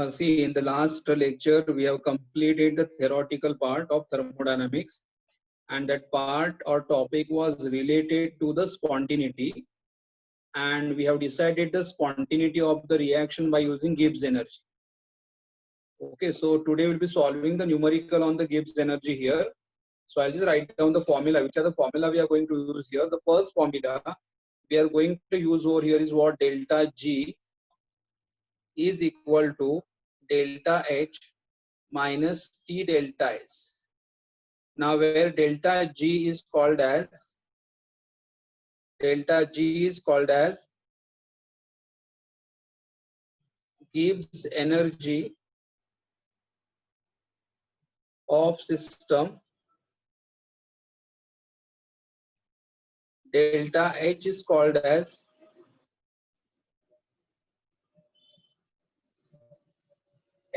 See, in the last lecture, we have completed the theoretical part of thermodynamics, and that part or topic was related to the spontaneity, and we have decided the spontaneity of the reaction by using Gibbs energy. Okay, so today we'll be solving the numerical on the Gibbs energy here. So I'll just write down the formula. Which are the formula we are going to use here? The first formula we are going to use over here is what? Delta G is equal to delta H minus T delta S. Now where delta G is called as Gibbs energy of system. Delta H is called as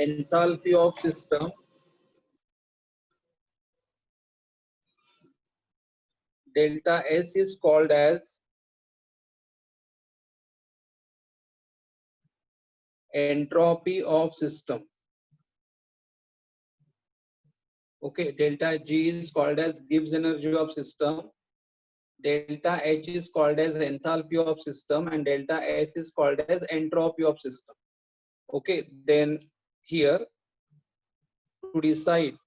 enthalpy of system. Delta S is called as entropy of system. Okay, delta G is called as Gibbs energy of system. Delta H is called as enthalpy of system, and delta S is called as entropy of system. Okay, then here to decide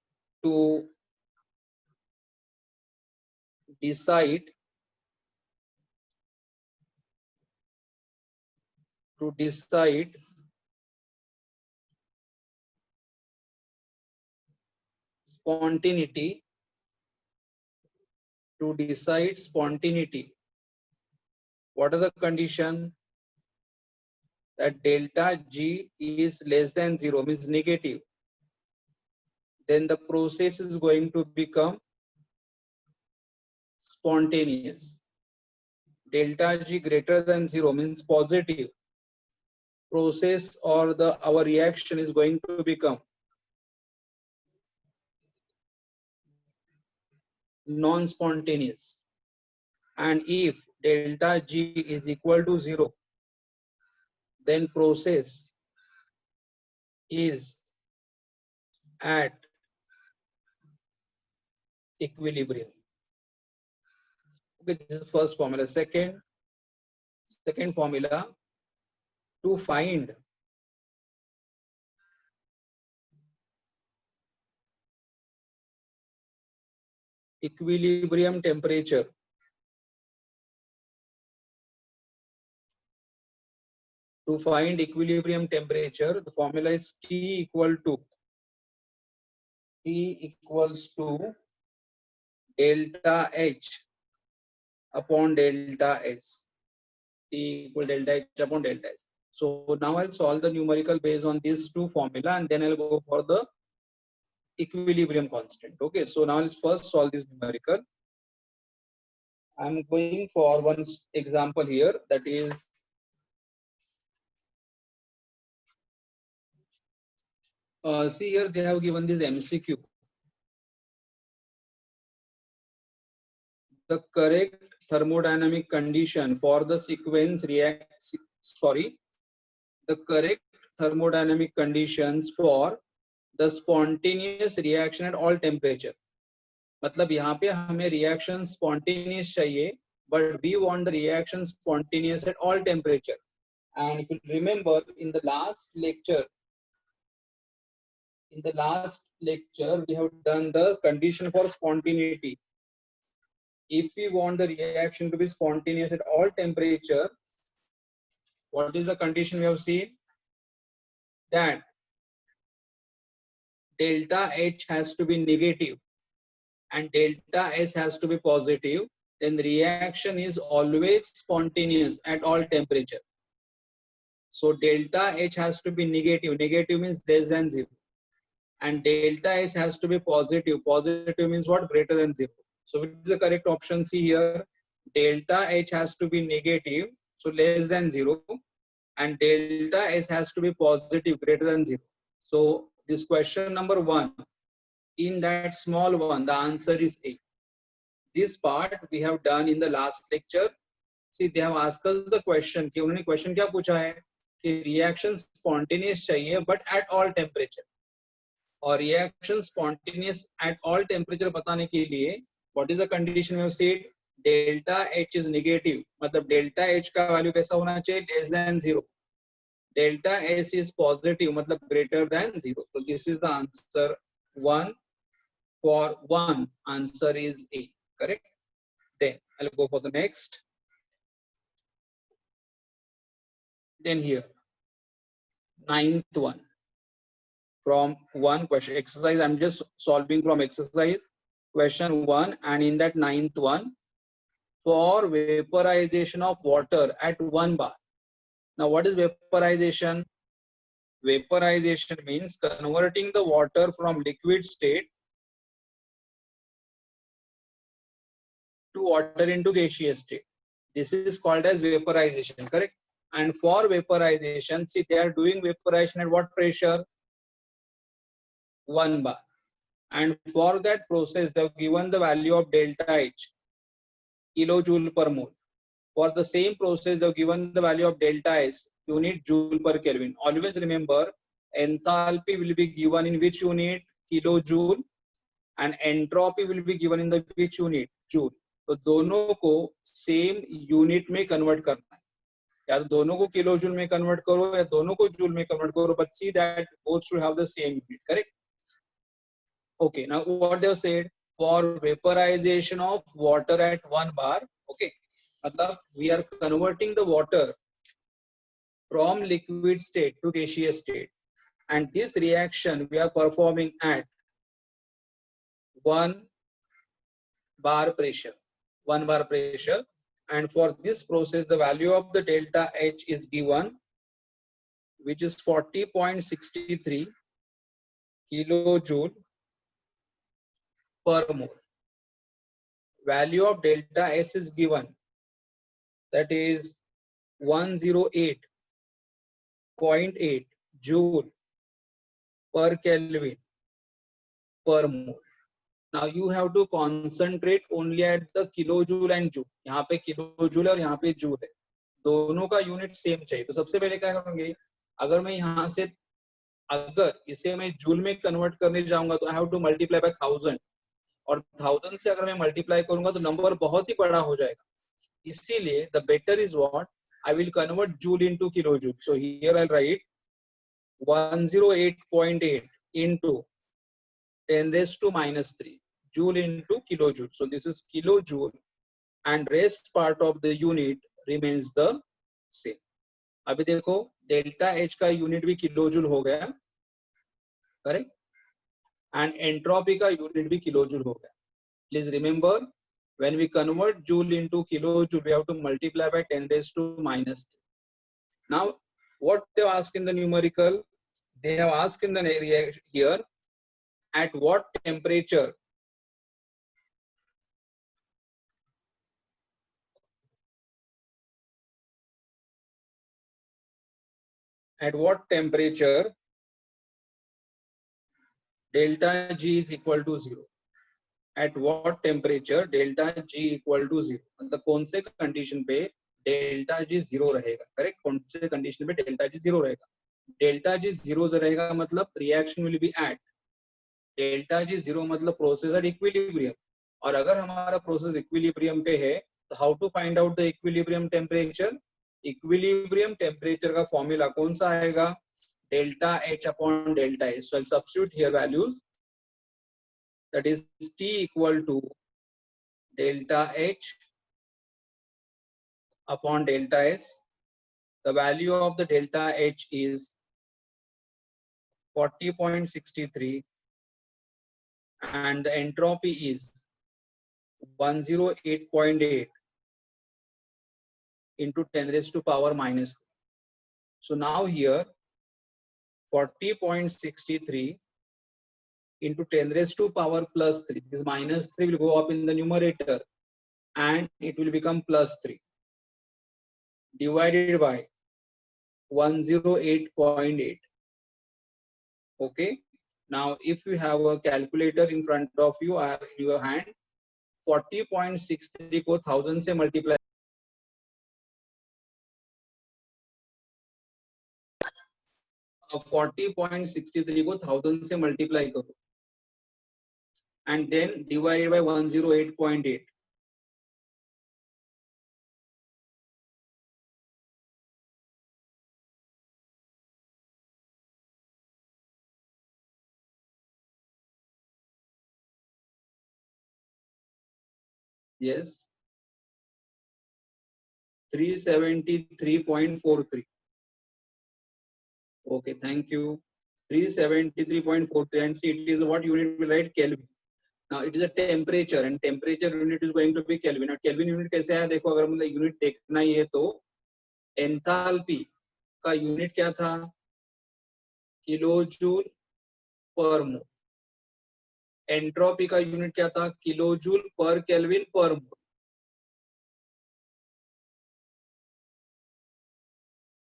spontaneity, what are the condition? That delta G is less than 0, means negative. Then the process is going to become spontaneous. Delta G greater than 0 means positive. Process or our reaction is going to become non-spontaneous. And if delta G is equal to 0, then process is at equilibrium. Okay, this is first formula. Second formula, to find equilibrium temperature. To find equilibrium temperature, the formula is T equals to delta H upon delta S. T equal delta H upon delta S. So now I'll solve the numerical based on these two formula, and then I'll go for the equilibrium constant. Okay, so now let's first solve this numerical. I'm going for one example here, that is see here they have given this MCQ. The correct thermodynamic condition for the sequence the correct thermodynamic conditions for the spontaneous reaction at all temperature. मतलब यहाँ पे हमें reaction spontaneous चाहिए, but we want the reaction spontaneous at all temperature. And if you remember in the last lecture we have done the condition for spontaneity. If we want the reaction to be spontaneous at all temperature, what is the condition we have seen? That delta H has to be negative and delta S has to be positive. Then the reaction is always spontaneous at all temperature. So delta H has to be negative. Negative means less than 0. And delta S has to be positive. Positive means what? Greater than 0. So which is the correct option? See here, delta H has to be negative, so less than 0, and delta S has to be positive, greater than 0. So this question number 1, in that small one, the answer is A. This part we have done in the last lecture. See, they have asked us the question कि उन्होंने question क्या पूछा है कि reaction spontaneous चाहिए but at all temperature, और reaction spontaneous at all temperature बताने के लिए what is the condition we have said, delta H is negative, मतलब डेल्टा एच का वैल्यू कैसा होना चाहिए, less than 0, delta S is positive मतलब ग्रेटर देन 0. तो this is the answer 1 for 1, answer is A, correct. Then I'll go for the next. Then here, ninth one, from one question exercise, I'm just solving from exercise question 1, and in that ninth one, for vaporization of water at 1 bar. Now what is vaporization? Vaporization means converting the water from liquid state to water into gaseous state. This is called as vaporization, correct. And for vaporization, see, they are doing vaporization at what pressure? 1 bar. And for that process, they have given the value of delta H, kilojoule per mole. For the same process, they have given the value of delta S, unit joule per Kelvin. Always remember, enthalpy will be given in which unit? Kilojoule. And entropy will be given in the which unit? Joule. तो दोनों को same unit में convert करना है, या तो दोनों को किलो जूल में कन्वर्ट करो या दोनों को जूल में कन्वर्ट करो, but see that both should have the same unit, correct. Okay, now what they have said, for vaporization of water at 1 bar, okay, मतलब we are converting the water from liquid state to gaseous state, and this reaction we are performing at 1 bar pressure, 1 bar pressure. And for this process, the value of the delta H is given, which is 40.63 kilojoule per mole. Value of delta S is given, that is 108.8 joule per Kelvin per mole. Now you have to concentrate only at the kilojoule and joule. यहाँ पे kilojoule और यहाँ पे joule है, दोनों का unit same चाहिए. तो सबसे पहले क्या करेंगे, अगर मैं यहाँ से अगर इसे मैं जूल में कन्वर्ट करने जाऊंगा तो I have to multiply bye 1000, और 1000 से अगर मैं मल्टीप्लाई करूंगा तो नंबर बहुत ही बड़ा हो जाएगा. इसीलिए the better is what, I will convert joule into kilojoule. So here I right 108.8 into 10 raised to minus 3 joule into kilojoule. So this is kilojoule, and rest part of the unit remains the same. अभी देखो delta H का unit भी kilojoule हो गया, correct, and entropy का unit भी kilojoule हो गया. Please remember, when we convert joule into kilojoule, we have to multiply by 10 raised to minus 3. Now what they have asked in the numerical, they have asked in the here, at what temperature delta G is equal to 0. At what temperature delta G equal to 0, मतलब कौन से condition पे delta G 0 रहेगा, correct, कौन से condition पे delta G 0 रहेगा. Delta G 0 रहेगा मतलब reaction will be at delta G 0, मतलब प्रोसेस एट इक्विलिब्रियम. और अगर हमारा प्रोसेस इक्विलिब्रियम पे है तो how to find out the equilibrium temperature. Equilibrium temperature का फॉर्मूला कौन सा आएगा, delta H upon delta S. So I substitute here values, that is T equal to delta H upon delta S. The value of the delta H is 40.63 and the entropy is 108.8 into 10 raised to power minus 2. So now here 40.63 into 10 raised to power plus 3, this minus 3 will go up in the numerator and it will become plus 3 divided by 108.8. Okay, now if you have a calculator in front of you or in your hand, 40.63 को 1000 से multiply अब 40.63 को 1000 से multiply करो and then divided by 108.8. Yes, 373.43. Okay, thank you. 373.43, and see it is what unit will write? Kelvin. Now it is a temperature and temperature unit is going to be Kelvin. Now Kelvin unit कैसे है देखो, अगर मतलब unit देखना ही है तो enthalpy का unit क्या था? किलो जूल पर मोल. एंट्रोपी का यूनिट क्या था? किलो जूल पर केल्विन पर मोल.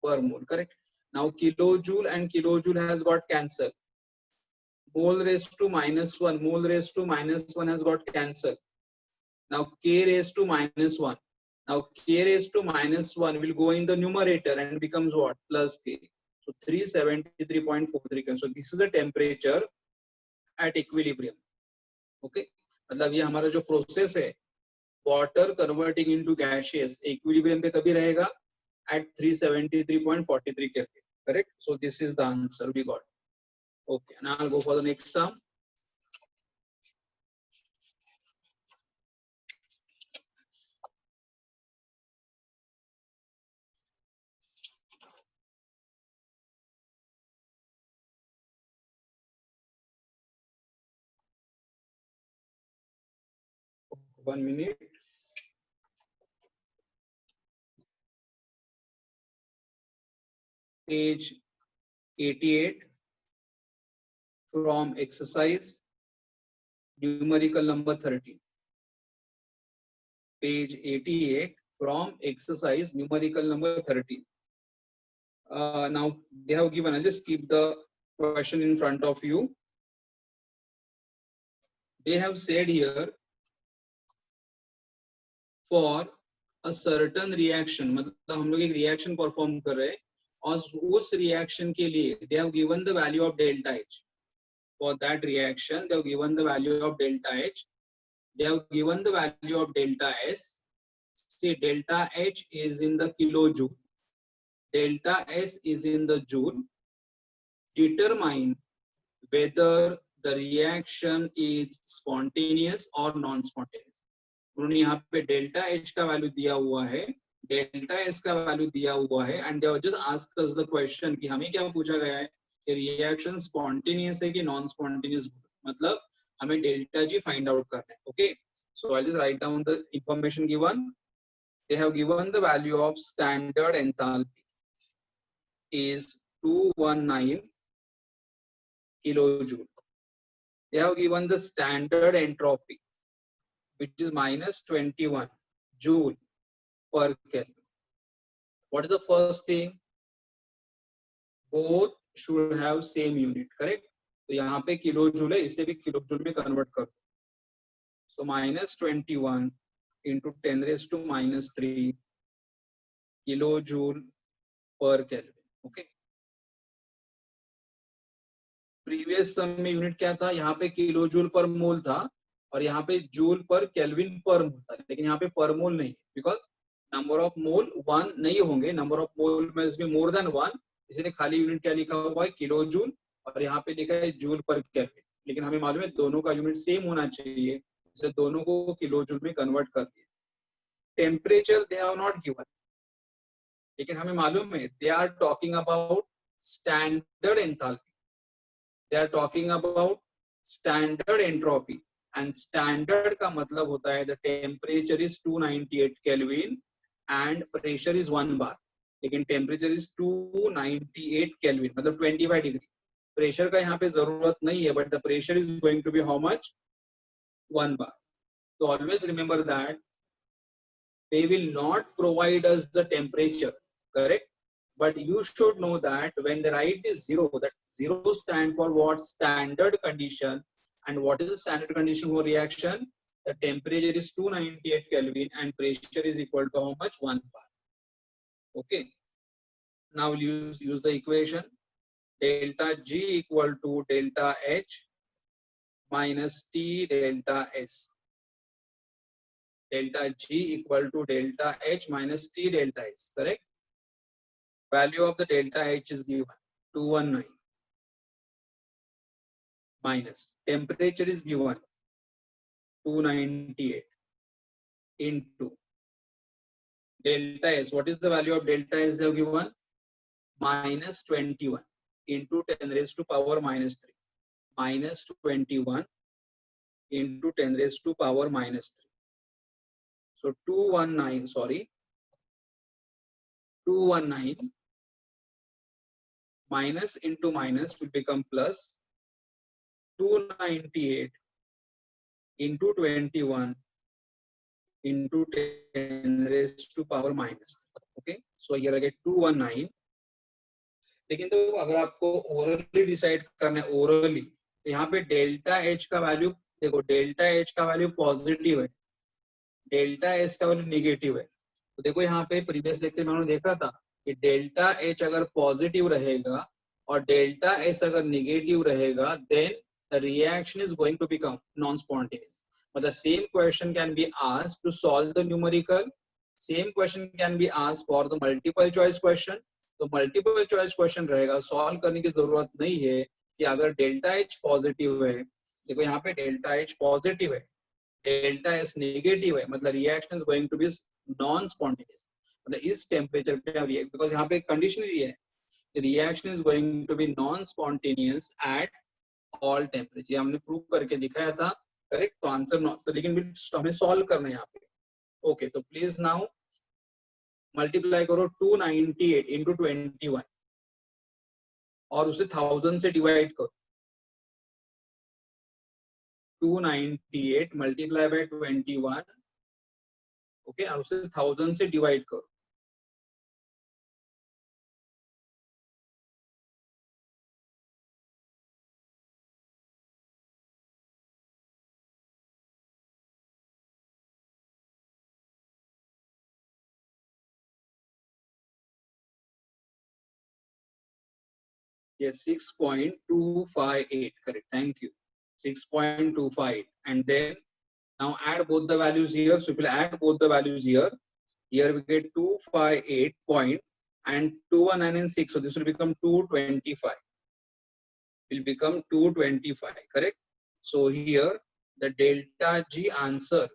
Per mole, correct? Now kilojoule and kilojoule has got cancelled. Mole raised to -1, mole raised to -1 has got cancelled. Now k raised to -1. Now k raised to -1 will go in the numerator and becomes what? Plus k. So 373.43. So this is the temperature at equilibrium. Okay, मतलब ये हमारा जो process है water converting into gaseous equilibrium पे कभी रहेगा? At 373.43 Kelvin. Correct? So this is the answer we got. Okay, now I'll go for the next sum. One minute. Page 88 from exercise numerical number 13. Page 88 from exercise numerical number 13. Now they have given, I'll just keep the question in front of you. They have said here, for a certain reaction, मतलब हम लोग एक reaction perform कर रहे हैं और उस reaction के लिए they have given the value of delta H. For that reaction, they have given the value of delta H. They have given the value of delta S. See, delta H is in the kilojoule. Delta S is in the joule. Determine whether the reaction is spontaneous or non-spontaneous. उन्होंने यहाँ पे delta H का value दिया हुआ है, delta S का value दिया हुआ है, and they just ask us the question कि हमें क्या पूछा गया है कि रिएक्शन स्पॉन्टेनियस है कि नॉन स्पॉन्टेनियस, मतलब हमें डेल्टा जी फाइंड आउट करना है. Okay, so I just write down the information given. They have given the value of standard enthalpy is 219 kilojoule. They have given the standard entropy, which is -21 joule per Kelvin. What is the first thing? Both should have same unit, correct? तो यहाँ पे kilo joule है, इसे भी kilo joule में convert करो. So -21 into 10⁻³ kilojoule per Kelvin. Okay. Previous sum में unit क्या था? यहाँ पे किलो जूल पर मोल था और यहाँ पे जूल पर केल्विन पर मोल था, लेकिन यहाँ पे पर मोल नहीं, बिकॉज नंबर ऑफ मोल 1 नहीं होंगे, नंबर ऑफ मोल में बी मोर देन 1, इसलिए खाली यूनिट क्या लिखा हुआ है? किलो जूल, और यहाँ पे लिखा है जूल पर केल्विन. लेकिन हमें मालूम है दोनों का यूनिट सेम होना चाहिए, इसलिए दोनों को किलो जूल में कन्वर्ट कर दिया. Temperature they have not given, लेकिन हमें मालूम है they are talking about standard enthalpy. They are talking about standard entropy, and standard का मतलब होता है the temperature is 298 Kelvin and pressure is 1 bar. लेकिन temperature is 298 Kelvin मतलब 25 डिग्री. प्रेशर का यहाँ पे जरूरत नहीं है, but the pressure is going to be how much? 1 bar. So always remember that they will not provide us the temperature, correct? But you should know that when they write this 0, that 0 stand for what? Standard condition. And what is the standard condition for reaction? The temperature is 298 Kelvin and pressure is equal to how much? 1 bar. Okay. Now we'll use the equation. delta G equal to delta H minus T delta S. Delta G equal to delta H minus T delta S, correct? Value of the delta H is given 219 minus temperature is given 298 into delta S. What is the value of delta S they have given? Minus 21 into 10 raised to power minus 3. Minus 21 into 10 raised to power minus 3. So 219 minus into minus will become plus 298 into 21 into 10 raised to power minus 3. Okay, so here I get 219. लेकिन तो अगर आपको orally decide करना है orally, तो यहाँ पे delta H का वैल्यू देखो, डेल्टा एच का वैल्यू पॉजिटिव है, डेल्टा एस का वैल्यू निगेटिव है। तो देखो यहाँ पे प्रीवियस लेक्चर में हमने देखा था कि डेल्टा एच अगर पॉजिटिव रहेगा और डेल्टा एस अगर निगेटिव रहेगा, then the reaction is going to become non spontaneous. मतलब same question can be asked to solve the numerical, same question can be asked for the multiple choice question. तो multiple choice question रहेगा, सॉल्व करने की जरूरत नहीं है कि अगर डेल्टा एच पॉजिटिव है, देखो यहाँ पे डेल्टा एच पॉजिटिव है, डेल्टा एस नेगेटिव है, मतलब reaction is going to be non spontaneous. मतलब इस टेम्परेचर पे रिएक्ट, बिकॉज यहाँ पे कंडीशन ये है, reaction is going to be non spontaneous at all temperature. हमने प्रूव करके दिखाया था, करेक्ट? तो आंसर नॉट, तो लेकिन हमें सॉल्व करना है यहाँ पे। ओके, तो प्लीज नाउ मल्टीप्लाई करो 298 इंटू 21 और उसे 1000 से डिवाइड करो। 298 मल्टीप्लाई बाय 21, ओके, और उसे 1000 से डिवाइड करो। Yes, 6.258, correct. Thank you. 6.25, and then now add both the values here. So if we add both the values here we get 258 point and 219 and 6. So this will become 225. Will become 225, correct? So here the delta G answer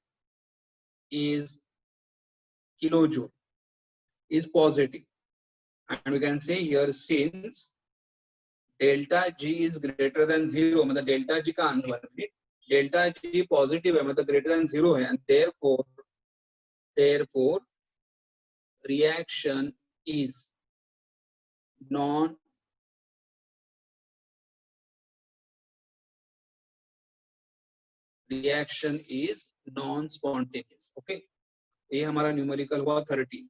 is kilojoule, is positive, and we can say here since delta G is greater than 0, मतलब delta G का answer है, delta G positive है, मतलब greater than 0 है, and therefore reaction is non spontaneous. Okay, ये हमारा numerical हुआ 30.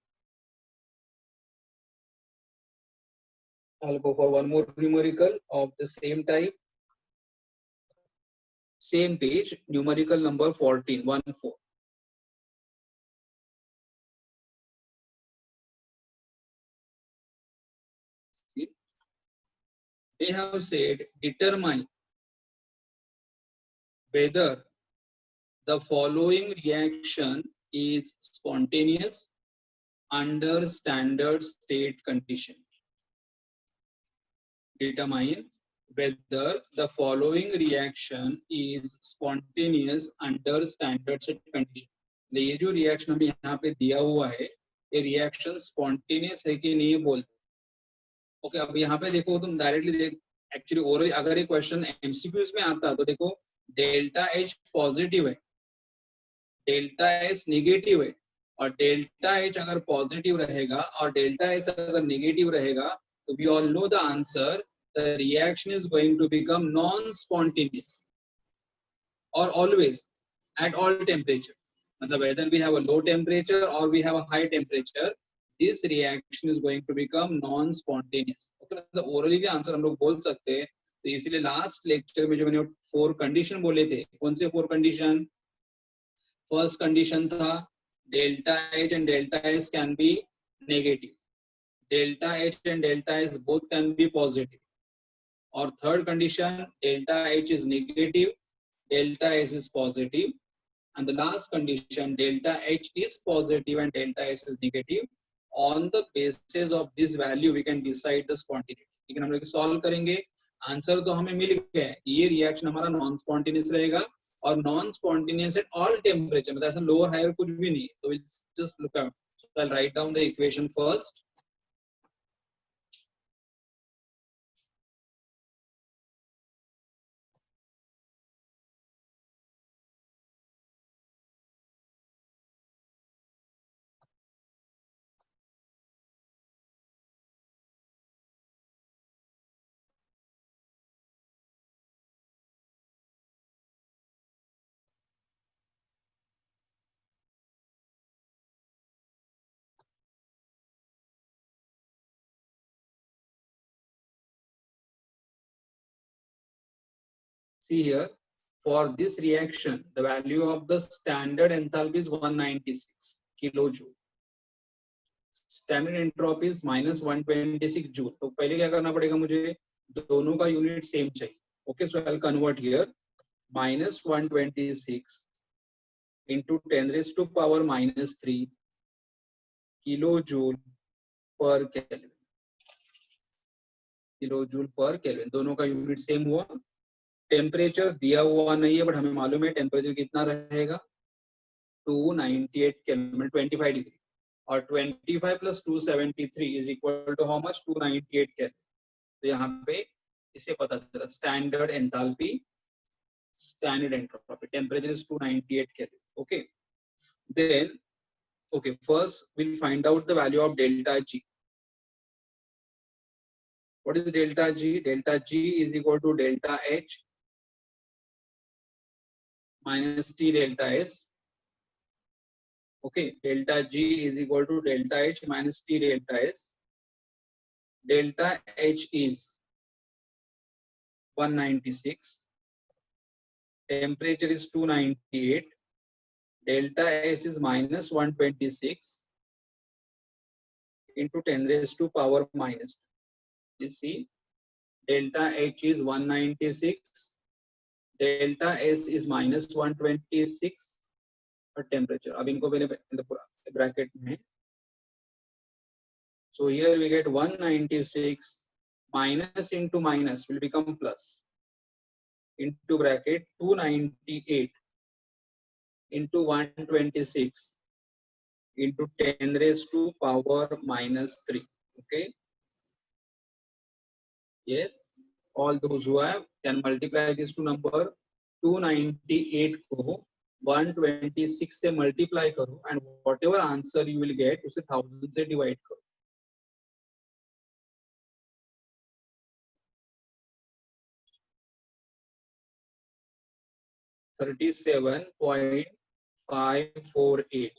I'll go for one more numerical of the same type, same page, numerical number 14, 14. See, they have said determine whether the following reaction is spontaneous under standard state condition. Determine whether the following reaction is spontaneous under standard state condition. ये जो reaction हमें यहाँ पे दिया हुआ है, ये reaction spontaneous है कि नहीं बोलते। ओके, अब यहाँ पे देखो, तुम डायरेक्टली देख, एक्चुअली ओरली अगर ये क्वेश्चन एमसीक्यूज में आता तो देखो डेल्टा एच पॉजिटिव है, डेल्टा एस निगेटिव है, और डेल्टा एच अगर पॉजिटिव रहेगा और डेल्टा एस अगर निगेटिव रहेगा, तो we all know the answer, the reaction is going to become non spontaneous और ऑलवेज एट ऑल टेम्परेचर। मतलब whether we have a low temperature or we have a high temperature, this reaction is going to become non spontaneous. Okay, मतलब orally भी answer हम लोग बोल सकते हैं। तो इसीलिए लास्ट लेक्चर में जो मैंने 4 कंडीशन बोले थे, कौन से 4 कंडीशन? फर्स्ट कंडीशन था delta H and delta S can be negative, delta H and delta S both can be positive, or third condition, delta H is negative, delta S is positive, and the last condition, delta H is positive and delta S is negative. On the basis of this value, we can decide the spontaneity. लेकिन हम लोग solve करेंगे, answer तो हमें मिल गया है, ये reaction हमारा नॉन स्पॉन्टेनियस रहेगा और non spontaneous at all temperature, मतलब ऐसा लोअर हायर कुछ भी नहीं है. तो just look out. So I'll write down the equation first. See here, for this reaction, the value of the standard enthalpy is 196 kilojoule. Standard entropy is minus 126 joule. तो पहले क्या करना पड़ेगा मुझे, दोनों का यूनिट सेम चाहिए. Okay, so I'll convert here minus 126 into 10 raised to power minus 3 kilojoule per Kelvin. Kilojoule पर केल्विन, दोनों का यूनिट सेम हुआ. टेम्परेचर दिया हुआ नहीं है, बट हमें मालूम है टेम्परेचर कितना रहेगा, 298 केल्विन, 25 डिग्री, और 25 plus 273 is equal to how much, 298 kelvin. तो यहाँ पे इसे पता चला standard enthalpy, standard entropy, temperature is 298 kelvin. Okay, then okay, first we'll find out the value of delta G. What is delta G? Delta G is equal to delta H minus T delta S. Okay, delta G is equal to delta H minus T delta S. Delta H is 196. Temperature is 298. Delta S is minus 126 into 10 raised to power minus. You see, delta H is 196. Delta S is minus 126 और temperature. अब इनको पहले bracket में. So here we get 196 minus into minus will become plus into bracket 298 into 126 into 10 raised to power minus 3. Okay. Yes. All those who have can multiply this to number 298 को 126 से multiply करो and whatever answer you will get उसे 1000 से divide करो. $37.548.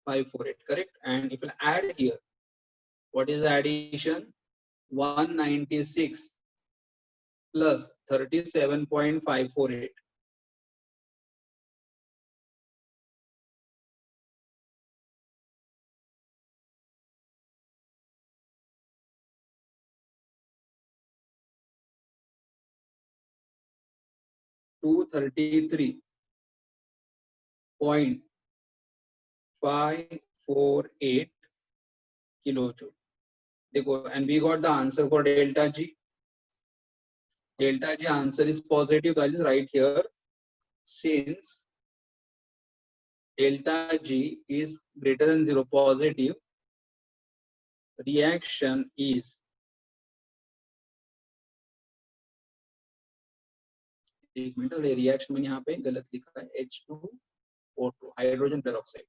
548, correct? And if you add here, what is the addition? 196 plus 37.548. $233.548 kilojoule. And we got the answer for delta G. Delta G answer is positive. That is right here. Since delta G is greater than 0, positive, reaction is एक मिनट, reaction में यहाँ पे गलत लिखा है H2O2 hydrogen peroxide,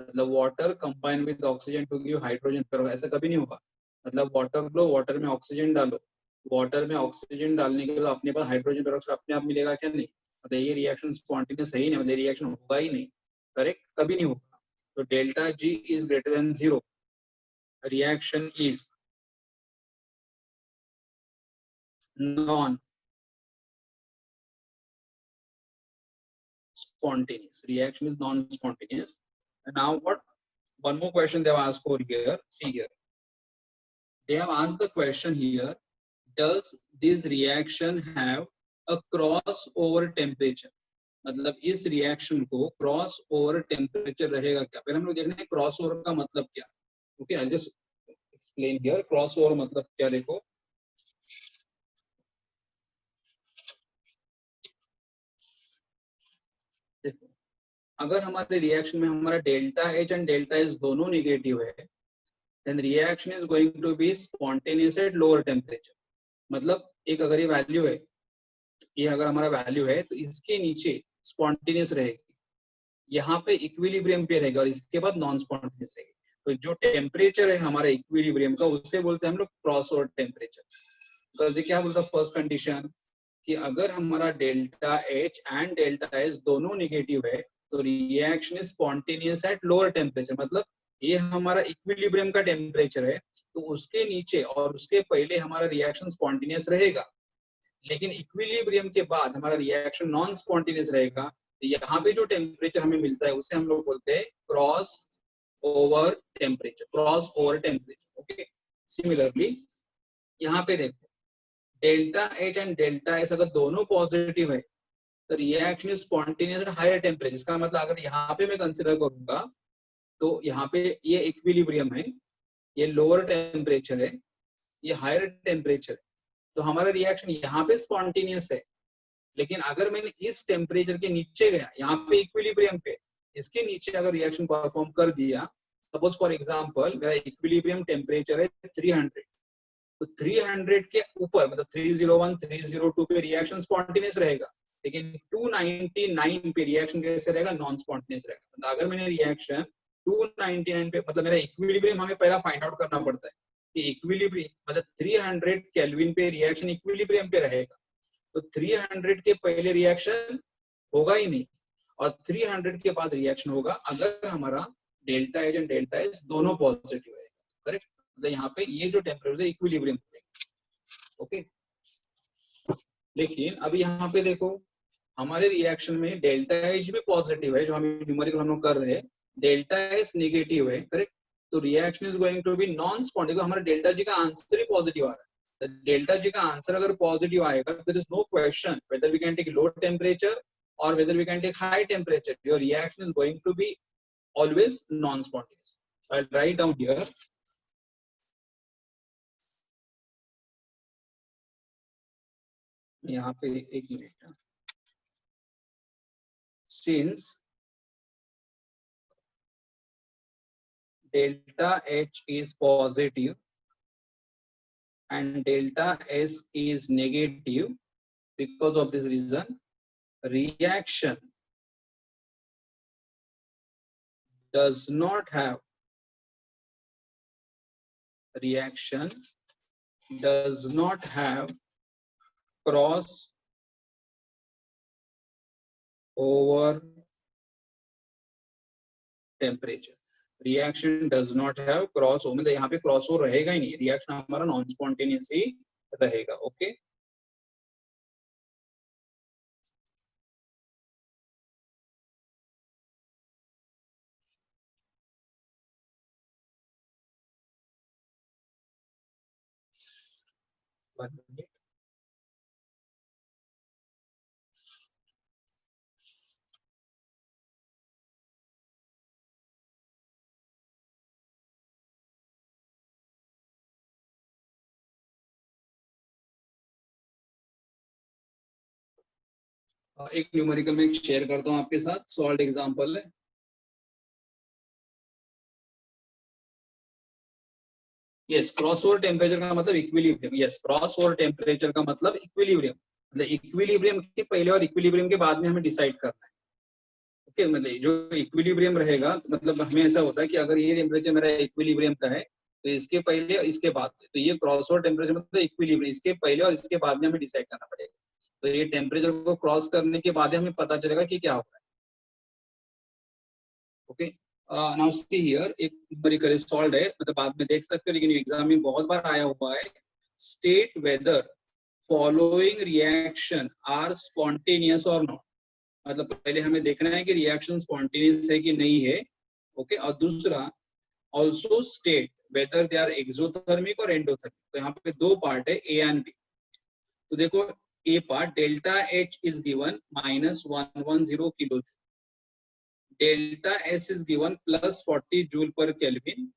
मतलब water combine with oxygen to give hydrogen peroxide. ऐसा कभी नहीं होगा. मतलब वाटर लो, वाटर में ऑक्सीजन डालो, वाटर में ऑक्सीजन डालने के बाद अपने पास हाइड्रोजन पेरोक्साइड अपने आप मिलेगा क्या? नहीं. मतलब ये रिएक्शन स्पॉन्टेनियस है ही नहीं, मतलब रिएक्शन होगा ही नहीं. करेक्ट, कभी नहीं होगा. तो delta G is greater than 0, reaction is non spontaneous. Reaction is non-spontaneous. And now what? One more question they have asked for here. See here. they have asked the question here, does this reaction have a crossover temperature? मतलब इस reaction को cross over temperature रहेगा क्या? पहले हम लोग देखने cross over का मतलब क्या. Okay, I just explain here cross over मतलब क्या. देखो अगर हमारे रिएक्शन में हमारा delta H and delta S दोनों नेगेटिव है, then reaction is going to be spontaneous at lower temperature. मतलब एक अगर ये वैल्यू है, ये अगर हमारा वैल्यू है तो इसके नीचे स्पॉन्टेनियस रहेगी, यहाँ पे इक्विलिब्रियम पे रहेगा और इसके बाद नॉन स्पॉन्टेनियस रहेगी. तो जो टेम्परेचर है हमारे इक्विलिब्रियम का उससे बोलते हैं हम लोग क्रॉस ओवर टेम्परेचर. तो देखिए क्या बोलता है फर्स्ट कंडीशन कि अगर हमारा delta H and delta S दोनों नेगेटिव है तो reaction is spontaneous at lower temperature. मतलब ये हमारा इक्विलिब्रियम का टेम्परेचर है तो उसके नीचे और उसके पहले हमारा रिएक्शन स्पॉन्टेनियस रहेगा, लेकिन इक्विलिब्रियम के बाद हमारा रिएक्शन नॉन स्पॉन्टेनियस रहेगा. तो यहाँ पे जो टेम्परेचर हमें मिलता है उसे हम लोग बोलते हैं cross over temperature. Cross over temperature. Okay, similarly यहाँ पे देखो delta H and delta S अगर दोनों पॉजिटिव है तो reaction is spontaneous at higher temperature. इसका मतलब अगर यहाँ पे मैं कंसिडर करूंगा तो यहाँ पे ये इक्विलिब्रियम है, ये लोअर टेम्परेचर है, ये हायर टेम्परेचर है, तो हमारा रिएक्शन यहाँ पे स्पॉन्टेनियस है. लेकिन अगर मैंने इस टेम्परेचर के नीचे गया, यहाँ पे इक्विलिब्रियम पे, इसके नीचे अगर रिएक्शन परफॉर्म कर दिया, सपोज फॉर एग्जांपल मेरा इक्विलिब्रियम टेम्परेचर है 300, तो 300 के ऊपर मतलब 301 302 पे रिएक्शन स्पॉन्टेनियस रहेगा, लेकिन 299 पे रिएक्शन कैसे रहेगा? नॉन स्पॉन्टेनियस रहेगा. मतलब अगर मैंने रिएक्शन 299 पे, मतलब मेरा इक्विलिब्रियम हमें पहला फाइंड आउट करना पड़ता है कि इक्विलिब्रियम मतलब 300 केल्विन पे रिएक्शन इक्विलिब्रियम पे रहेगा, तो 300 के पहले रिएक्शन होगा ही नहीं और 300 के बाद रिएक्शन होगा अगर हमारा delta H and delta S दोनों पॉजिटिव है. करेक्ट. मतलब यहाँ पे ये जो टेम्परेचर इक्विलिब्रियम. ओके, लेकिन अब यहाँ पे देखो हमारे रिएक्शन में डेल्टा एच भी पॉजिटिव है, जो हम न्यूमेरिकल हम लोग कर रहे हैं, डेल्टा एस नेगेटिव है. करेक्ट. तो reaction is going to be non spontaneous. हमारा डेल्टा जी का आंसर ही पॉजिटिव आ रहा है. डेल्टा जी का आंसर अगर पॉजिटिव आएगा, there is no question whether we can take low temperature or whether we can take high temperature, your reaction is going to be always non-spontaneous. I'll write down here. यहाँ पे एक minute. Since delta H is positive and delta S is negative, because of this reason, reaction does not have cross over temperature. Reaction does not have cross over, मतलब यहाँ पे cross over रहेगा ही नहीं, reaction हमारा non spontaneous ही रहेगा. Okay, एक numerical में share करता हूँ आपके साथ. सॉल्व एग्जांपल है. यस, क्रॉस ओवर टेम्परेचर का मतलब equilibrium. Yes, cross over temperature का मतलब इक्विलिब्रियम. मतलब इक्विलिब्रियम के पहले और इक्विलिब्रियम के बाद में हमें डिसाइड करना है. ओके, मतलब जो इक्विलिब्रियम रहेगा, मतलब हमें ऐसा होता है कि अगर ये टेम्परेचर मेरा इक्विलिब्रियम का है तो इसके पहले और इसके बाद, तो ये क्रॉस ओवर टेम्परेचर मतलब इक्विलिब्रियम, इसके पहले और इसके बाद में हमें डिसाइड करना पड़ेगा. तो ये टेम्परेचर को क्रॉस करने के बाद हमें पता चलेगा कि क्या हो रहा है. ओके, नाउ सी हियर एक न्यूमेरिकल सॉल्व है, मतलब बाद में देख सकते हो, लेकिन एग्जाम में बहुत बार आया हुआ है. State whether following reaction are spontaneous और नॉट. मतलब पहले हमें देखना है कि रिएक्शन स्पॉन्टेनियस है कि नहीं है. ओके, और दूसरा also state whether they are exothermic or endothermic. तो यहाँ पे दो पार्ट है A and B. तो देखो A part delta H is given minus 110 kilo, delta S is given plus 40 joule पर केल्विन.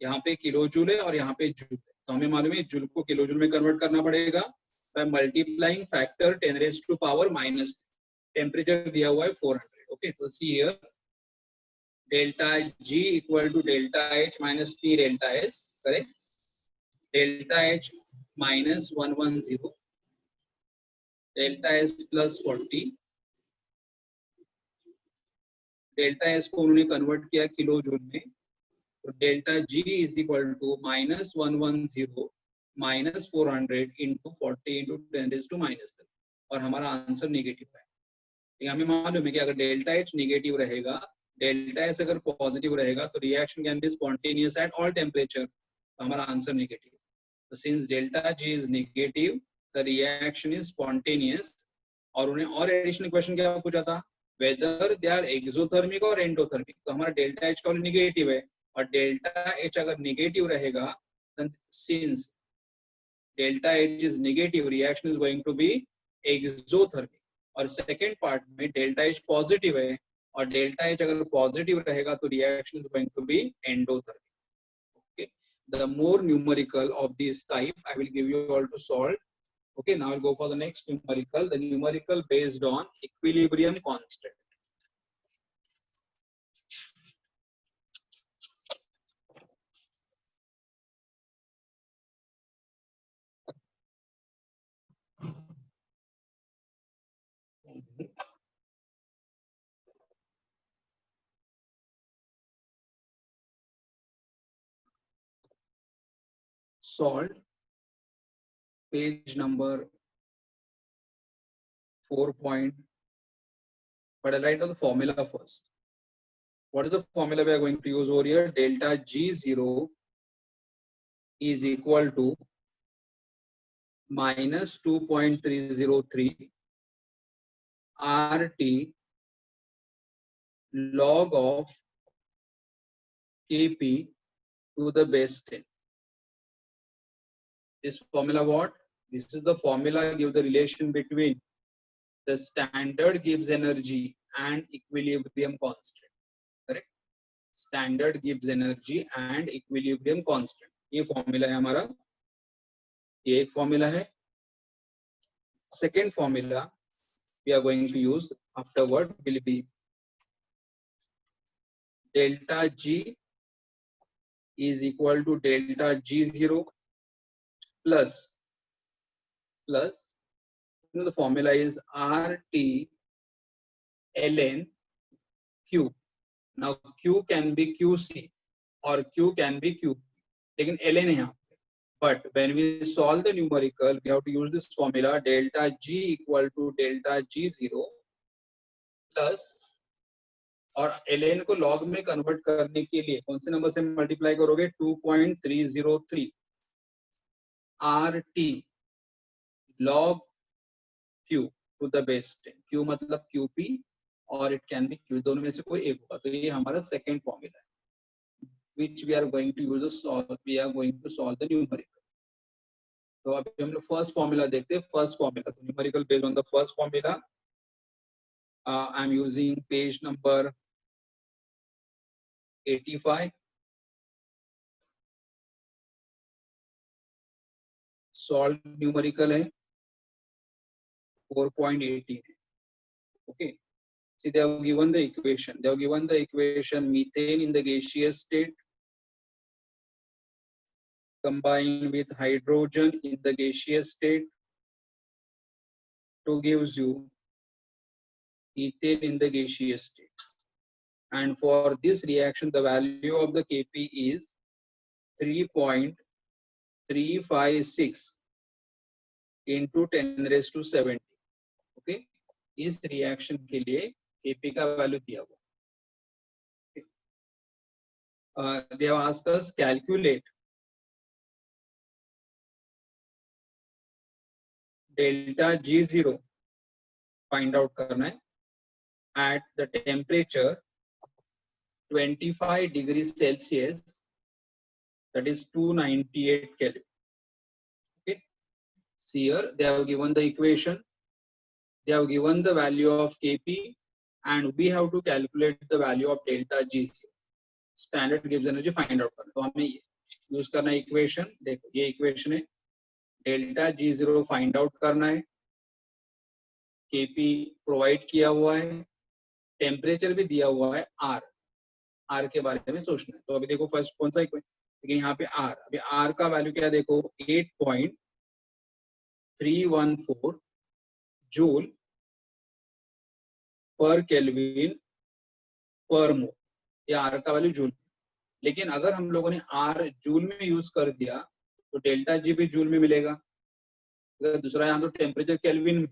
यहाँ पे किलो जूल है और यहाँ पे जूल है, तो हमें मालूम है जूल को किलो जूल में कन्वर्ट करना पड़ेगा by multiplying factor 10 raise to power minus. Temperature दिया हुआ है 400. ओके, तो see here delta G equal to delta H minus T delta S. Correct. Delta H minus 110, delta S plus 40. Delta S को उन्होंने convert किया kilo joule में, तो delta G is equal to minus 110 minus 400 into 40 into 10 raise to minus 3, और हमारा answer negative है. हमें मालूम है कि अगर डेल्टा H नेगेटिव रहेगा, डेल्टा S अगर पॉजिटिव रहेगा, तो reaction can be spontaneous at all temperature, तो हमारा आंसर नेगेटिव. तो since delta G is negative, the reaction is spontaneous. और उन्हें और एडिशनल क्वेश्चन क्या पूछा था, वेदर दे आर एक्सोथर्मिक और एंडोथर्मिक. तो हमारा डेल्टा H का नेगेटिव है, और डेल्टा H अगर नेगेटिव रहेगा, then since delta H is negative, reaction is going to be exothermic. और सेकेंड पार्ट में डेल्टा H पॉजिटिव है, और डेल्टा H अगर पॉजिटिव रहेगा तो reaction is going to be endothermic. Okay, the more numerical of this type I will give you all to solve. Okay, now I'll go for the next numerical, the numerical based on equilibrium constant. Solved, page number 4 point, but I'll write down the formula first. What is the formula we are going to use over here? Delta G0 is equal to minus 2.303 RT log of Kp to the base 10. This formula what? This is the formula give the relation between the standard Gibbs energy and equilibrium constant. Correct? Standard Gibbs energy and equilibrium constant. ये formula है हमारा. ये एक formula है. Second formula we are going to use afterward will be delta G is equal to delta G0 plus the formula is RT ln Q. Now Q can be QC or Q can be QP, लेकिन ln है यहाँ पे. But when we solve the numerical, we have to use this formula delta G equal to delta G0 plus, और ln को log में convert करने के लिए कौन से नंबर से मल्टीप्लाई करोगे? 2.303 RT log Q to the base 10. Q मतलब QP और it can be Q, दोनों में से कोई एक होगा. तो ये हमारा सेकेंड फॉर्मूला है which we are going to use to solve the numerical. तो अभी हम लोग फर्स्ट फॉर्मूला देखते हैं. फर्स्ट फॉर्मूला, तो numerical based on the first formula. I am using page number 85. Solve numerical है 4.18. okay, see they have given the equation methane in the gaseous state combined with hydrogen in the gaseous state to gives you ethane in the gaseous state, and for this reaction the value of the Kp is 3.356 into 10 raised to 70. okay, इस reaction के लिए Kp का value दिया हुआ. they have asked us calculate delta G0, find out करना है at the temperature 25 degrees Celsius, that is 298 Kelvin. Okay, see here they have given the equation, they have given the value of Kp, and we have to calculate the value of delta G0. Standard Gibbs energy find out करना, तो हमें use करना है equation, देखो ये equation है, delta G0 find out करना है, Kp प्रोवाइड किया हुआ है, टेम्परेचर भी दिया हुआ है, R के बारे में सोचना है। तो अभी देखो फर्स्ट कौन सा इक्वेशन, लेकिन यहाँ पे R, अभी R का वैल्यू क्या देखो 8.314 जूल पर केल्विन पर मोल, ये R का वैल्यू जूल। लेकिन अगर हम लोगों ने R जूल में यूज कर दिया तो डेल्टा G भी जूल में मिलेगा। अगर दूसरा यहाँ तो टेम्परेचर केल्विन,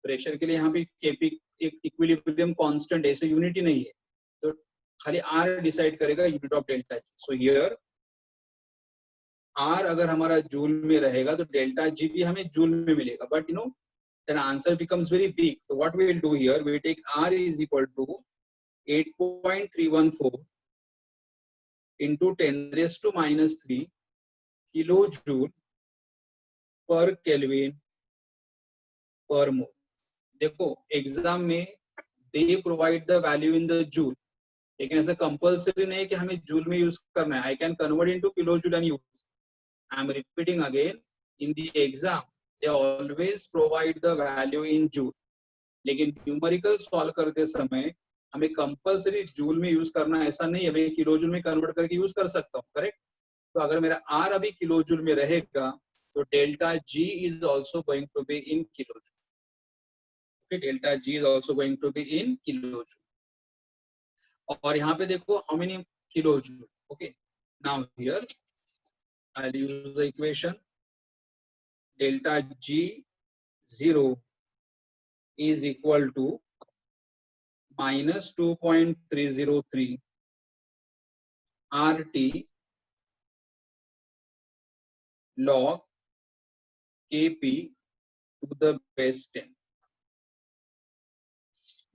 प्रेशर के लिए यहाँ भी Kp एक इक्विलिब्रियम कांस्टेंट, ऐसे यूनिट ही नहीं है, तो खाली R डिसाइड करेगा unit of delta G। So here R अगर हमारा जूल में रहेगा तो डेल्टा G भी हमें जूल में मिलेगा, but you know then answer becomes very big. So what we will do here, we take R is equal to 8.314 into 10 raised to minus 3 kilojoule per Kelvin per mole. देखो exam में they provide the value in the joule, लेकिन ऐसा compulsory नहीं है कि हमें joule में use करना है। I can convert into kilojoule and use. I am repeating again, in the exam they always provide the value in joule, लेकिन न्यूमेरिकल सॉल्व करते समय हमें कंपल्सरी जूल में यूज करना ऐसा नहीं है, मैं किलो जूल में कन्वर्ट करके यूज कर सकता हूँ, करेक्ट। तो अगर मेरा R अभी किलो जूल में रहेगा तो delta G is also going to be in kilo joule. Okay, delta G is also going to be in kilo joule. और यहाँ पे देखो how many kilo joule. Okay, now here I will use the equation, delta G0 is equal to minus 2.303 RT log Kp to the base 10.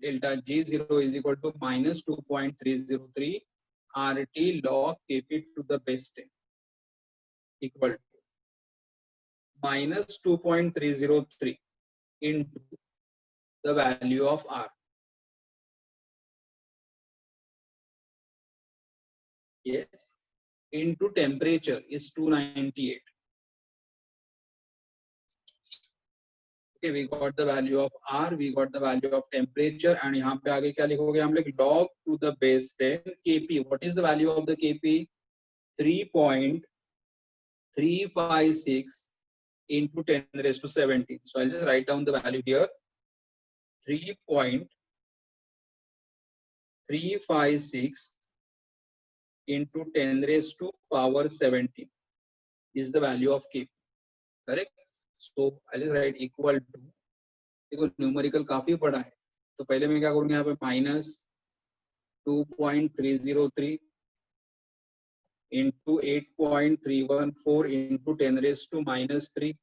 Delta G0 is equal to minus 2.303 RT log Kp to the base 10 equal to minus 2.303 into the value of R. Yes, into temperature is 298. Okay, we got the value of R, we got the value of temperature, and यहाँ पे आगे क्या लिखोगे हम लोग, log to the base 10 Kp. What is the value of the Kp? 3.356 into 10 raised to 17. So I'll just write down the value here. 3.356 into 10 raised to power 17 is the value of Kp, correct? So I'll just write equal to, देखो numerical काफी बड़ा है, तो पहले मैं क्या करूंगा यहाँ पे minus 2.303 into 8.314 into 10 raised to minus 3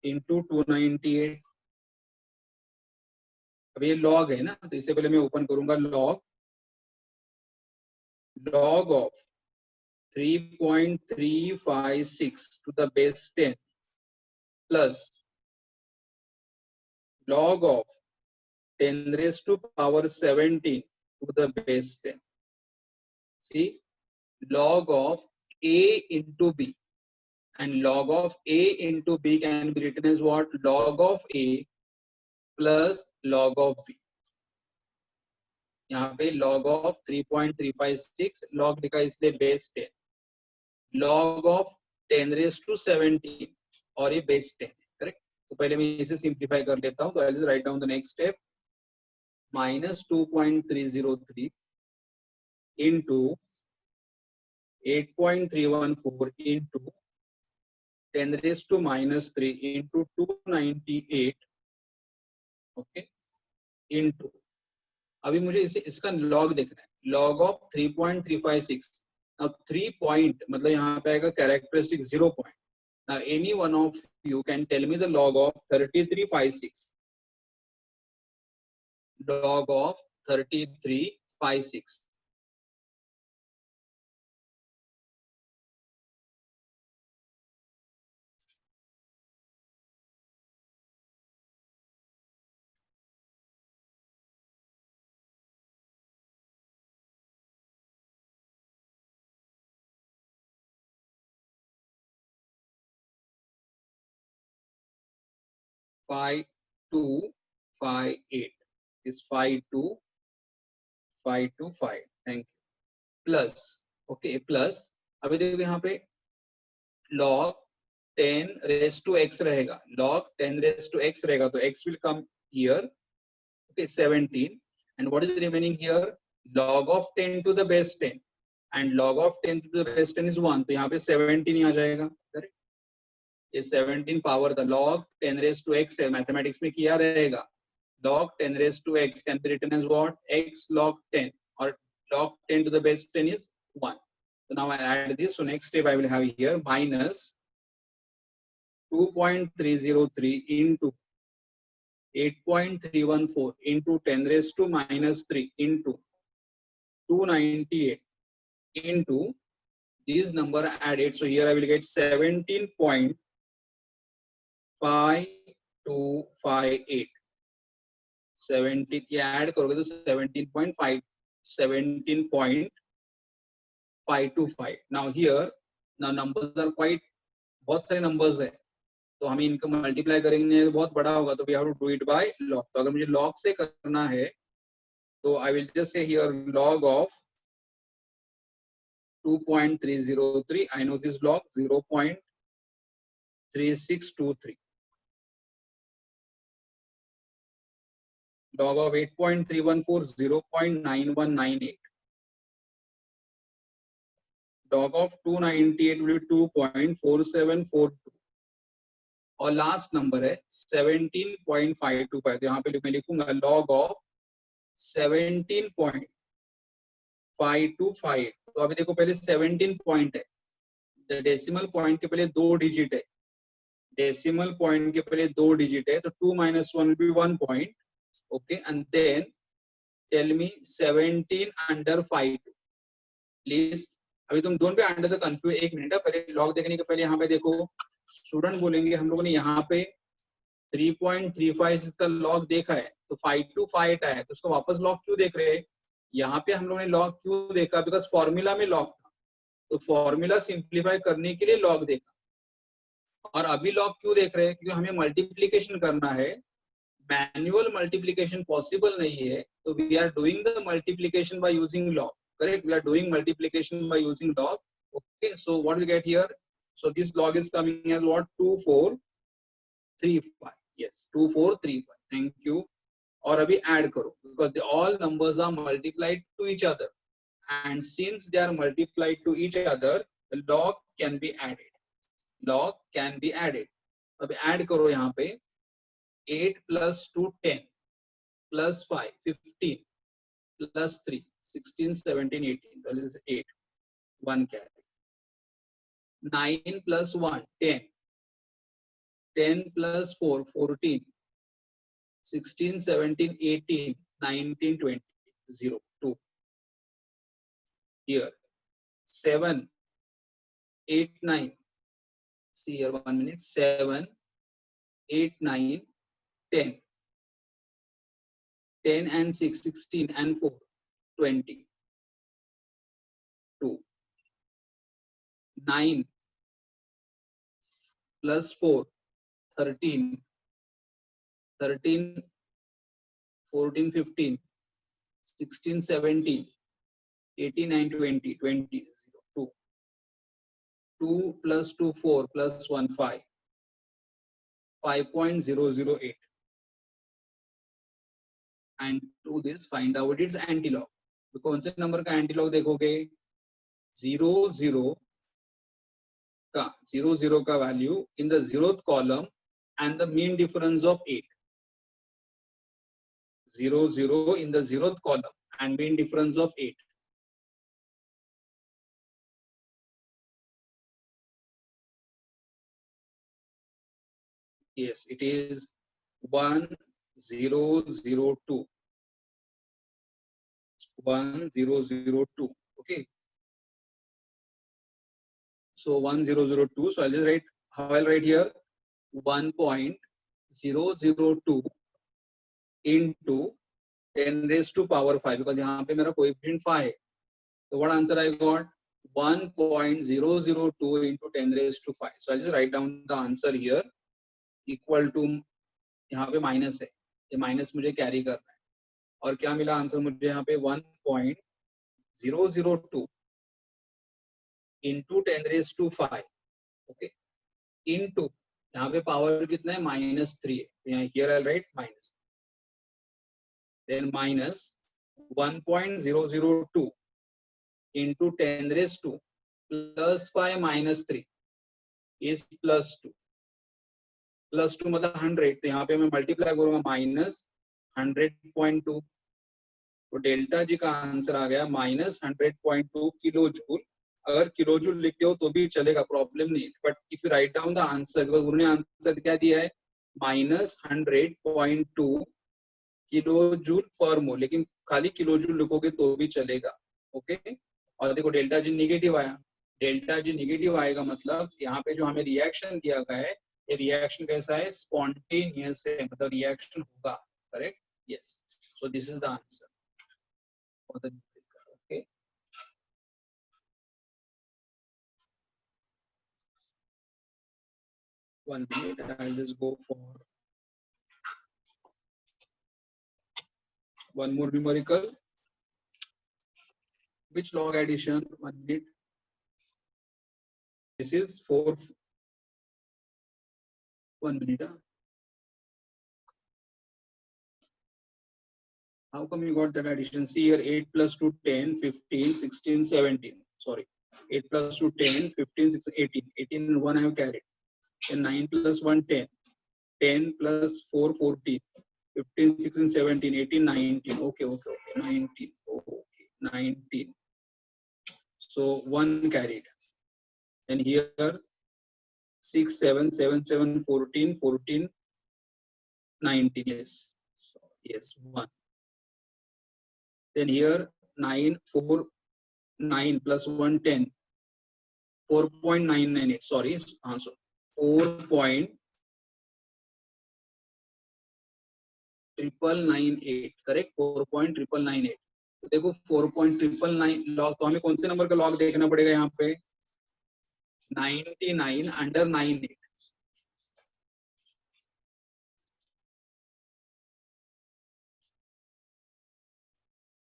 into 298. अब ये लॉग है ना, तो इससे पहले मैं ओपन करूंगा log of 3.356 to the base 10 plus log of 10 raised to power 17 to the base 10. See, log of A into B, and log of A into B can be written as what? Log of A plus log of B. यहाँ पे log of 3.356 log लिखा इसलिए base 10, log of 10 raised to 17 और ये base 10, correct. तो पहले मैं इसे सिंप्लीफाई कर लेता हूँ, तो I'll just write down the next step, minus 2.303 into 8.314 into 10 raised to minus 3 into 298, okay, into, अभी मुझे इसे इसका लॉग देखना है, लॉग ऑफ 3.356. अब 3 पॉइंट मतलब यहाँ पे आएगा characteristic 0 point. Now any one of you can tell me the log of 3356. Log of 3356. 5258 is 52525. Thank you. Plus, okay, plus अभी देखो यहाँ पे log 10 raised to x रहेगा, log 10 raised to x रहेगा, तो x will come here, okay, 17, and what is remaining here? Log of 10 to the base 10, and log of 10 to the base 10 is 1, तो यहाँ पे 17 ही आ जाएगा, correct? ये 17 power the log 10 raised to x है, mathematics में किया रहेगा, log 10 raised to x can be written as what? X log 10, or log 10 to the base 10 is 1. So now I add this. So next step I will have here minus 2.303 into 8.314 into 10 raised to minus 3 into 298 into this number added. So here I will get 17.5258. 17 ये add करोगे तो 17.525. Now here, now numbers are quite, बहुत सारे numbers है, तो हमें इनको multiply करेंगे तो बहुत बड़ा होगा, तो we have to do it by log. तो अगर मुझे log से करना है तो I will just say here log of 2.303. I know this log 0.3623. Log of 8.314 0.9198. Log of 298 will be 2.4742. और लास्ट नंबर है 17.525. यहाँ पे मैं लिखूंगा log of 17.525. तो अभी देखो पहले 17 पॉइंट है, डेसिमल पॉइंट के पहले 2 डिजिट है, डेसिमल पॉइंट के पहले 2 डिजिट है, तो 2 minus 1 will be 1 point. Okay, and then tell me 17 under 5 please. अभी तुम दोनों पे अंडर से कंफ्यूज, एक मिनट है, पहले लॉग देखने के पहले यहाँ पे देखो, स्टूडेंट बोलेंगे हम लोगों ने यहाँ पे 3.35 का लॉग देखा है, तो 525 आया है, तो उसको वापस लॉग क्यों देख रहे हैं? यहाँ पे हम लोगों ने लॉग क्यों देखा? बिकॉज फॉर्मूला में लॉग था, तो फॉर्मूला सिंप्लीफाई करने के लिए लॉग देखा. और अभी लॉग क्यों देख रहे हैं? क्योंकि हमें मल्टीप्लीकेशन करना है, मैन्युअल मल्टीप्लीकेशन पॉसिबल नहीं है, तो we are doing the multiplication by using log. Correct, we are doing multiplication by using log. Okay, so what we get here? So this log is coming as what? 2435. Yes, 2435. Thank you. और अभी add करो, because the all numbers are multiplied to each other, and since they are multiplied to each other, the log can be added. Log can be added. अभी add करो यहाँ पे 8 plus 2 10 plus 5 15 plus 3 16 17 18, that is 8, 1 carry. 9 plus 1 10, 10 plus 4 14, 16 17 18 19 20 0 2. Here 7 8 9, see here 1 minute, 7 8 9 10, 10 and 6 16 and 4 20 2. 9 plus 4 13, 13 14 15 16 17 18 9 20 20 0 2. 2 plus 2 4 plus 1 5, 5.008. and to this find out its antilog. तो कौन से number का antilog देखोगे? 0 0 का value in the 0th column and the mean difference of 8. 0 0 in the 0th column and mean difference of 8. Yes, it is 1002. 1002. Okay. So 1002. So I'll just write, how I'll write here? 1.002 into 10 raised to power 5, because यहाँ पे मेरा coefficient 5 है. So what answer I got? 1.002 into 10 raised to 5. So I'll just write down the answer here, equal to यहाँ पे minus है, ये minus मुझे carry करना है। और क्या मिला आंसर मुझे यहाँ पे 1.002 इंटू 10⁵ ओके, इंटू यहाँ पे पावर कितना है -3 है, यहाँ here I write minus, then minus 1.002 into 10⁵ +5 -3 is +2, +2 मतलब 100, तो यहाँ पे मैं मल्टीप्लाई करूंगा -100.2, तो डेल्टा जी का आंसर आ गया -100.2 किलो जूल। अगर किलो जूल लिखते हो तो भी चलेगा, प्रॉब्लम नहीं, but if you write down the answer, because उन्होंने आंसर क्या दिया है -100.2 किलो जूल पर मोल, लेकिन खाली किलो जूल लिखोगे तो भी चलेगा। ओके, और देखो डेल्टा जी निगेटिव आया, डेल्टा जी निगेटिव आएगा मतलब यहाँ पे जो हमें रिएक्शन दिया गया है, ये रिएक्शन कैसा है, स्पॉन्टेनियस है, मतलब रिएक्शन होगा, correct, yes, so this is the answer for the numerical. Okay, 1 minute, I'll just go for one more numerical. Which log addition? 1 minute. This is 4. 1 minute. How come you got that addition? See here, 8 plus 2, 10, 15, 16, 17. Sorry. 8 plus 2, 10, 15, 16, 18. 18 and 1 I have carried. And 9 plus 1, 10. 10 plus 4, 14. 15, 16, 17, 18, 19. Okay, okay, okay. 19. Okay, 19. So 1 carried. And here 6, 7, 7, 7, 14, 14, 19. Yes. So, yes, 1. Then here 9, 4, 9 plus 1, 10. 4.998. Sorry, answer 4.998. Correct, 4.998. तो देखो 4.999 log, तो हमें कौन से number का log देखना पड़ेगा यहाँ पे, 99 under 98।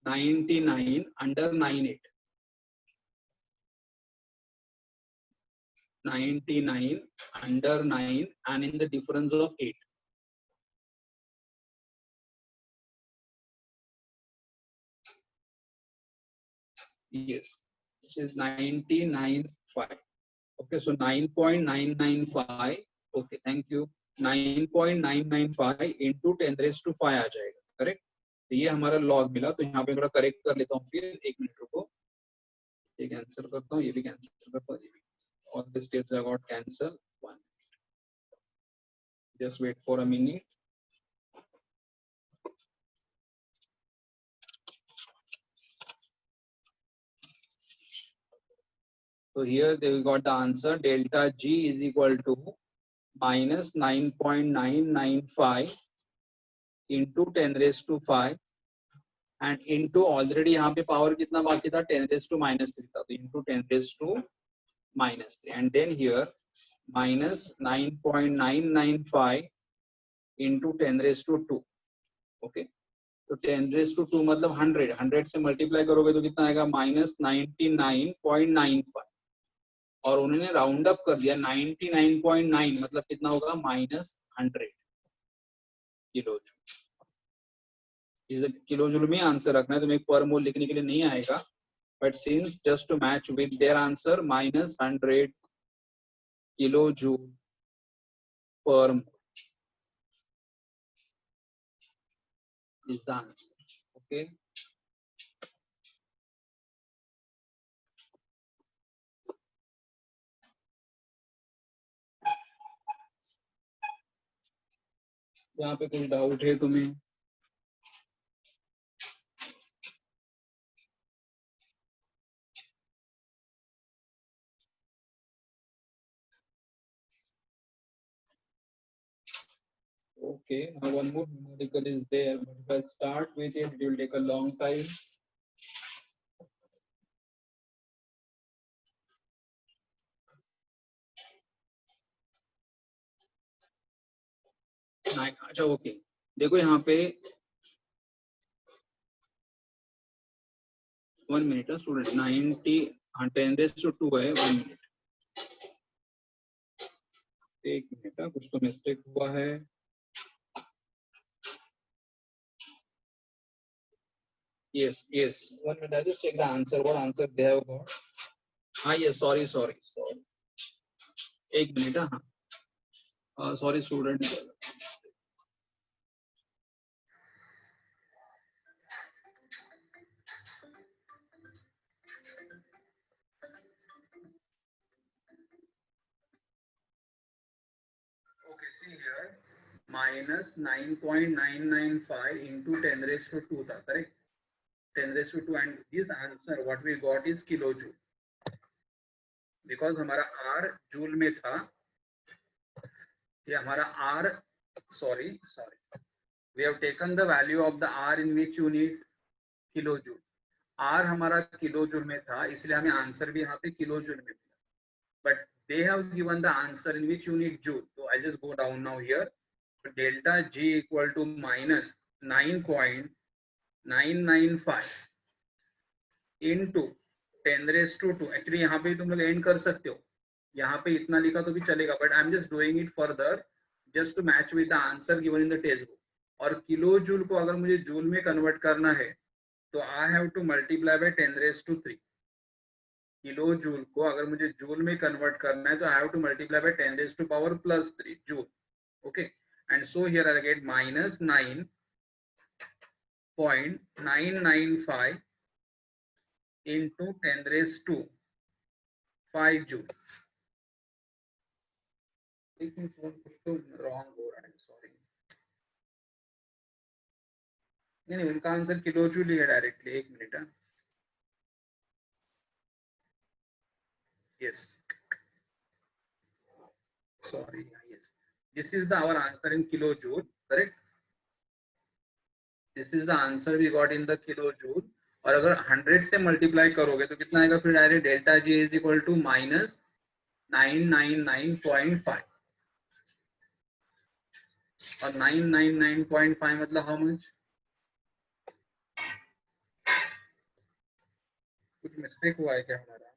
99 under 98, 99 under 9 and in the difference of 8. Yes, this is 99.5. Okay, so 9.995. Okay, thank you. 9.995 into 10⁵ आ जाएगा, करेक्ट। तो ये हमारा लॉग मिला, तो यहाँ पे थोड़ा करेक्ट कर लेता हूँ, फिर 1 मिनट रुको, ये कैंसिल करता हूँ, ये भी कैंसिल करता हूँ, ये भी, all the steps I got cancel. 1, just wait for a minute. So here we got the answer, delta G is equal to minus 9.995 into 10⁵ and into already यहाँ पे पावर कितना बाकी था, 10⁻³ था, तो into 10⁻³ and then here minus 9.995 into 10⁵ okay, तो 10⁵ मतलब 100 से मल्टीप्लाई करोगे तो कितना आएगा, -99.95, और उन्होंने राउंड अप कर दिया 99.9, मतलब कितना होगा, -100 किलो जूल। किलो जूल में आंसर रखना है, तो मैं पर मोल लिखने के लिए नहीं आएगा, but since just to match with their answer, -100 kilo joule per mole is the answer. Okay, यहाँ पे कोई डाउट है तुम्हें? Okay, now one more numerical is there, but if I start with it, it will take a long time. अच्छा okay, देखो यहाँ पे 1 minute है स्टूडेंट, 90 हाँ 10⁻² है, 1 मिनट, 1 मिनट है, कुछ तो मिस्टेक हुआ है। Yes, 1 minute, I just check the answer, what answer they have got. हाँ yes, sorry, 1 मिनट, हाँ sorry student. Okay, see here, minus 9.995 into 10⁻² था, correct? 10⁻², and this answer what we got is kilojoule, because हमारा R joule में था, ये हमारा R, sorry, we have taken the value of the R in which unit, kilojoule. R हमारा kilojoule में था, इसलिए हमें आंसर भी यहाँ पे किलोजूल में मिला, but they have given the answer in which unit, joule. So I'll just go down now here. So delta G equal to minus 9.995 into 10⁻²। Actually यहाँ पे तुम लोग एंड कर सकते हो, यहाँ पे इतना लिखा तो भी चलेगा, but I am just doing it further just to match with the answer given in the textbook. और किलो जूल को अगर मुझे जूल में कन्वर्ट करना है तो I have to multiply by 10⁻³ kilo joule को अगर मुझे जूल में कन्वर्ट करना है तो I have to multiply by 10⁻³ joule. Okay, and so here I get minus 9.995 into 10⁻⁵ joule. लेकिन कुछ तो रॉन्ग हो रहा है, सॉरी। नहीं, उनका आंसर किलो जूल ही है directly. 1 minute, yes, sorry, yes, this is the our answer in kilojoule, correct? This is the answer we got in the kilojoule। और अगर 100 से मल्टीप्लाई करोगे तो कितना आएगा फिर direct, delta G is equal to minus 999.5, और 999.5 मतलब हाउ मच? कुछ मिस्टेक हुआ है क्या हमारा?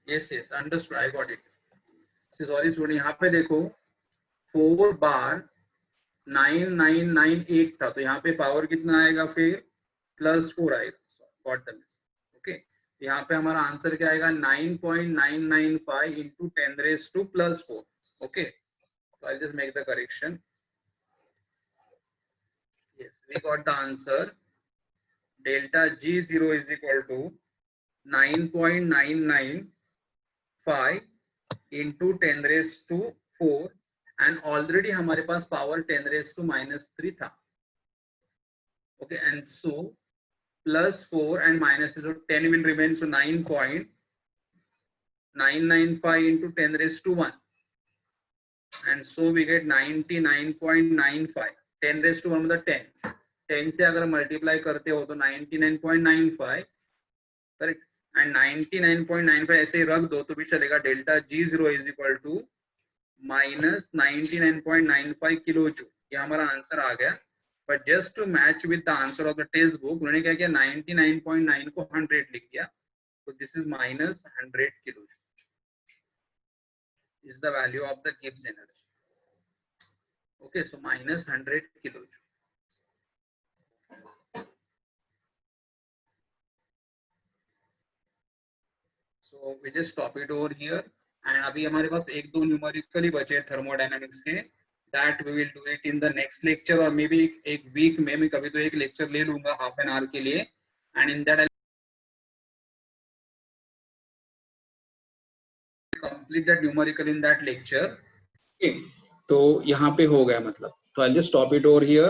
Yes understood, I got it. Sorry student, यहाँ पे देखो 4 बार 9998 था, तो यहाँ पे पावर कितना आएगा फिर? +4 आएगा। Got the miss. ओके, यहाँ पे हमारा आंसर क्या आएगा? 9.995 into 10⁻²+4। Okay, so I'll just make the correction. Yes, we got the answer. Delta G0 is equal to 9.995 into 10⁻⁴, and already हमारे पास पावर 10⁻³ था। Okay, and so +4 and -3, so 10 will remain, so 9.995 into 10⁻⁴, and so we get 99.95। 10⁻⁴ मतलब 10 से अगर multiply करते हो तो 99.95, correct, and 99.95 ऐसे ही रख दो तो भी चलेगा। Delta G0 is equal to -99.95 kilo joule, ये हमारा आंसर आ गया। But just to match with the answer of the textbook, उन्होंने क्या किया, 99.9 को 100 लिख दिया, तो this is -100 kilo joule is the value of the Gibbs energy. Okay, so -100 kilojoule. So we just stop it over here, and अभी हमारे पास 1-2 numerically बचे थर्मोडायनामिक्स के, that we will do it in the next lecture, और may be एक week में मैं कभी तो एक लेक्चर ले लूंगा हाफ एन आवर के लिए, and in that I'll complete that numerical in that lecture. Okay, तो यहाँ पे हो गया मतलब, तो I'll just stop it over here.